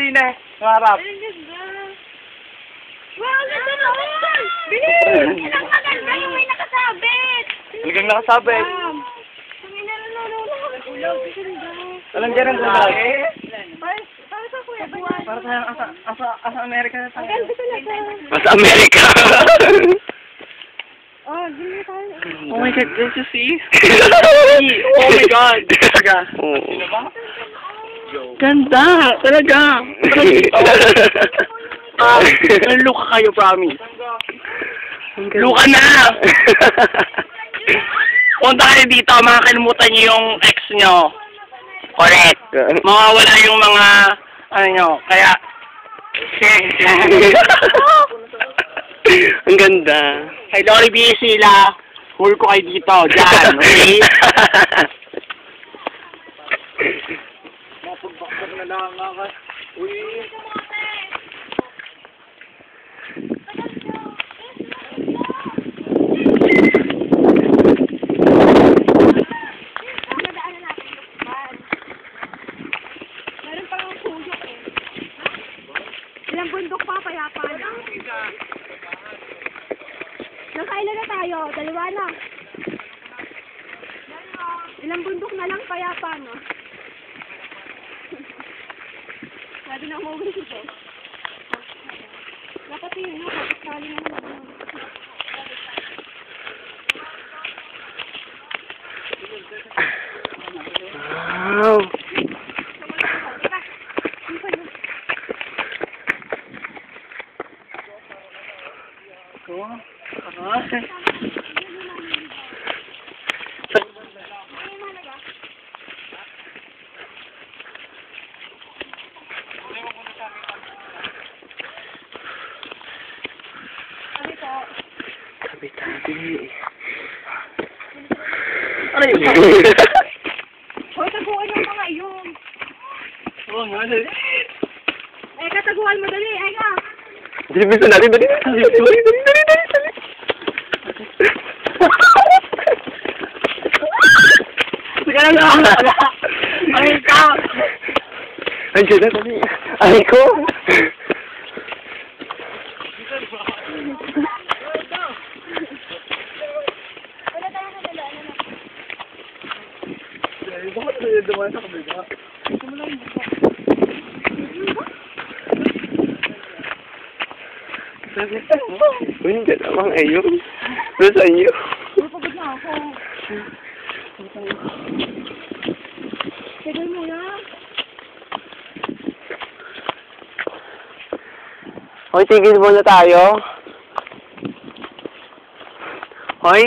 Tine. Harap. Ang ganda. Wow, ang ganda naman! Bilis! Ilang maganda yung may nakasabit! Talagang nakasabit. Ang inarano. Alam dyan ang gulay. Para sa kuya, Para tayong asa Amerika na ang tayo. ganda talaga. Nasa Amerika. Oh, ganda tayo. Oh my God, did you see? Oh my God. Talaga. Sino ba? Ganda. Talaga. Luka kayo, promise. Luka na! Punta kayo dito, makakalimutan niyo yung ex nyo. Correct. Mawawala yung mga, ano nyo, kaya... Ang ganda. Kay Lori B. Sila, full ko kayo dito, dyan, okay? Mapagbakbak na lang ako. Uy. Meron pa ang tuyok eh. Ilang bundok pa, payapa na. Nakailan na tayo? Dalawa na. Ilang bundok na lang, payapa no? Sabi na umuwi ito. Dapat yun, no? Kapit kali na naman. Wow. Tabi-tabi. Ano yun? Hoy, taguan yung mga iyon. Oo nga, dali. Eh, kataguan mo dali. Ay nga. Bilisan natin, dali. Dali. Sige lang. Ay, ka. Andiyan na, dali. Ay ko. Wala tayo na dala. Ano na? Bakit tayo dumaan sa kabila? Uy, hindi naman ayun. Pero sa inyo. Napagod na ako. Tagal mo na. Hoy, tigil muna tayo. Hoy.